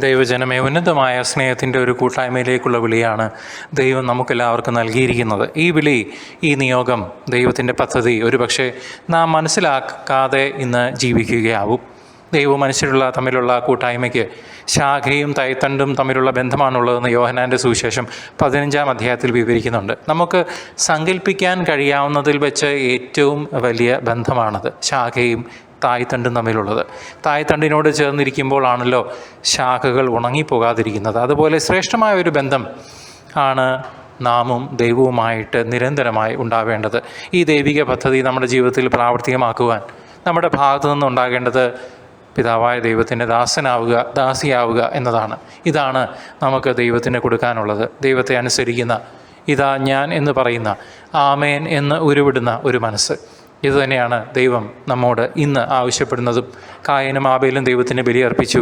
ദൈവജനമേ, ഉന്നതമായ സ്നേഹത്തിൻ്റെ ഒരു കൂട്ടായ്മയിലേക്കുള്ള വിളിയാണ് ദൈവം നമുക്കെല്ലാവർക്കും നൽകിയിരിക്കുന്നത്. ഈ വിളി, ഈ നിയോഗം, ദൈവത്തിൻ്റെ പദ്ധതി ഒരുപക്ഷെ നാം മനസ്സിലാക്കാതെ ഇന്ന് ജീവിക്കുകയാവും. ദൈവവും മനുഷ്യരുള്ള തമ്മിലുള്ള കൂട്ടായ്മയ്ക്ക് ശാഖയും തൈത്തണ്ടും തമ്മിലുള്ള ബന്ധമാണുള്ളതെന്ന് യോഹന്നാൻ്റെ സുവിശേഷം 15-ാം അധ്യായത്തിൽ വിവരിക്കുന്നുണ്ട്. നമുക്ക് സങ്കല്പിക്കാൻ കഴിയാവുന്നതിൽ വെച്ച് ഏറ്റവും വലിയ ബന്ധമാണത്, ശാഖയും തായ്തണ്ടും തമ്മിലുള്ളത്. തായ്തണ്ടിനോട് ചേർന്നിരിക്കുമ്പോഴാണല്ലോ ശാഖകൾ ഉണങ്ങിപ്പോകാതിരിക്കുന്നത്. അതുപോലെ ശ്രേഷ്ഠമായ ഒരു ബന്ധം ആണ് നാമും ദൈവവുമായിട്ട് നിരന്തരമായി ഉണ്ടാവേണ്ടത്. ഈ ദൈവിക പദ്ധതി നമ്മുടെ ജീവിതത്തിൽ പ്രാവർത്തികമാക്കുവാൻ നമ്മുടെ ഭാഗത്തു നിന്നുണ്ടാകേണ്ടത് പിതാവായ ദൈവത്തിൻ്റെ ദാസിയാവുക എന്നതാണ്. ഇതാണ് നമുക്ക് ദൈവത്തിന് കൊടുക്കാനുള്ളത്. ദൈവത്തെ അനുസരിക്കുന്ന, ഇതാ ഞാൻ എന്ന് പറയുന്ന, ആമേൻ എന്ന് ഉരുവിടുന്ന ഒരു മനസ്സ്. ഇതുതന്നെയാണ് ദൈവം നമ്മോട് ഇന്ന് ആവശ്യപ്പെടുന്നതും. കായനും ആബേലും ദൈവത്തിന് ബലി അർപ്പിച്ചു.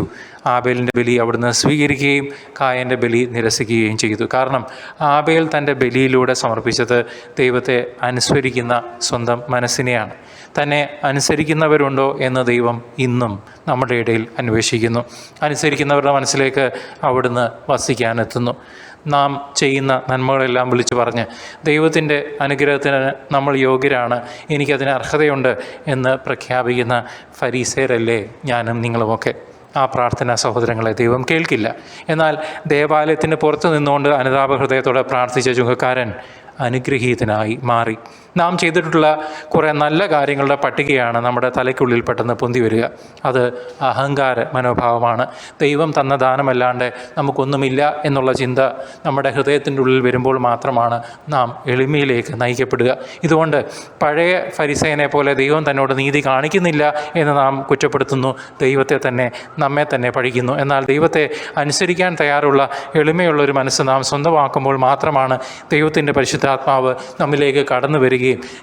ആബേലിൻ്റെ ബലി അവിടുന്ന് സ്വീകരിക്കുകയും കായൻ്റെ ബലി നിരസിക്കുകയും ചെയ്തു. കാരണം ആബേൽ തൻ്റെ ബലിയിലൂടെ സമർപ്പിച്ചത് ദൈവത്തെ അനുസരിക്കുന്ന സ്വന്തം മനസ്സിനെയാണ്. തന്നെ അനുസരിക്കുന്നവരുണ്ടോ എന്ന് ദൈവം ഇന്നും നമ്മുടെ ഇടയിൽ അന്വേഷിക്കുന്നു. അനുസരിക്കുന്നവരുടെ മനസ്സിലേക്ക് അവിടുന്ന് വസിക്കാനെത്തുന്നു. നാം ചെയ്യുന്ന നന്മകളെല്ലാം വിളിച്ചു പറഞ്ഞ് ദൈവത്തിൻ്റെ അനുഗ്രഹത്തിന് നമ്മൾ യോഗ്യരാണ്, എനിക്കതിന് അർഹതയുണ്ട് എന്ന് പ്രഖ്യാപിക്കുന്ന ഫരീസേരല്ലേ ഞാനും നിങ്ങളുമൊക്കെ. ആ പ്രാർത്ഥന സഹോദരങ്ങളെ ദൈവം കേൾക്കില്ല. എന്നാൽ ദേവാലയത്തിന് പുറത്ത് നിന്നുകൊണ്ട് അനുതാപഹൃദയത്തോടെ പ്രാർത്ഥിച്ച ചുങ്കക്കാരൻ അനുഗ്രഹീതനായി മാറി. നാം ചെയ്തിട്ടുള്ള കുറേ നല്ല കാര്യങ്ങളുടെ പട്ടികയാണ് നമ്മുടെ തലയ്ക്കുള്ളിൽ പെട്ടെന്ന് പൊന്തി വരിക. അത് അഹങ്കാര മനോഭാവമാണ്. ദൈവം തന്ന ദാനമല്ലാണ്ട് നമുക്കൊന്നുമില്ല എന്നുള്ള ചിന്ത നമ്മുടെ ഹൃദയത്തിൻ്റെ ഉള്ളിൽ വരുമ്പോൾ മാത്രമാണ് നാം എളിമയിലേക്ക് നയിക്കപ്പെടുക. ഇതുകൊണ്ട് പഴയ ഫരിസേയനെ പോലെ ദൈവം തന്നോട് നീതി കാണിക്കുന്നില്ല എന്ന് നാം കുറ്റപ്പെടുത്തുന്നു, ദൈവത്തെ തന്നെ നമ്മെ തന്നെ പഴിക്കുന്നു. എന്നാൽ ദൈവത്തെ അനുസരിക്കാൻ തയ്യാറുള്ള എളിമയുള്ളൊരു മനസ്സ് നാം സ്വന്തമാക്കുമ്പോൾ മാത്രമാണ് ദൈവത്തിൻ്റെ പരിശുദ്ധാത്മാവ് നമ്മിലേക്ക് കടന്നു വരികയും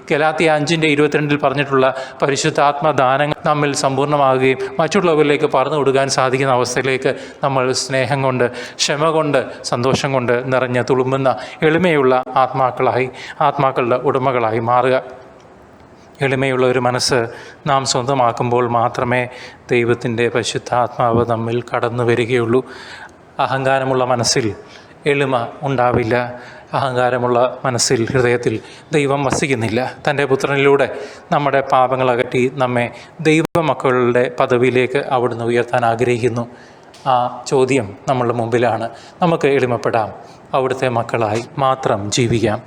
ഗലാത്യ 5:22 പറഞ്ഞിട്ടുള്ള പരിശുദ്ധാത്മദാനങ്ങൾ നമ്മിൽ സമ്പൂർണ്ണമാകുകയും മറ്റുള്ളവരിലേക്ക് പറഞ്ഞു കൊടുക്കാൻ സാധിക്കുന്ന അവസ്ഥയിലേക്ക് നമ്മൾ സ്നേഹം കൊണ്ട്, ക്ഷമ കൊണ്ട്, സന്തോഷം കൊണ്ട് നിറഞ്ഞ് തുളുമ്പുന്ന എളിമയുള്ള ആത്മാക്കളുടെ ഉടമകളായി മാറുക. എളിമയുള്ള ഒരു മനസ്സ് നാം സ്വന്തമാക്കുമ്പോൾ മാത്രമേ ദൈവത്തിൻ്റെ പരിശുദ്ധാത്മാവ് നമ്മിൽ കടന്നു വരികയുള്ളൂ. അഹങ്കാരമുള്ള മനസ്സിൽ എളിമ ഉണ്ടാവില്ല. അഹങ്കാരമുള്ള മനസ്സിൽ, ഹൃദയത്തിൽ ദൈവം വസിക്കുന്നില്ല. തൻ്റെ പുത്രനിലൂടെ നമ്മുടെ പാപങ്ങൾ അകറ്റി നമ്മെ ദൈവമക്കളുടെ പദവിയിലേക്ക് അവിടുന്ന് ഉയർത്താൻ ആഗ്രഹിക്കുന്നു. ആ ചോദ്യം നമ്മളുടെ മുമ്പിലാണ്. നമുക്ക് എളിമപ്പെടാം, അവിടുത്തെ മക്കളായി മാത്രം ജീവിക്കാം.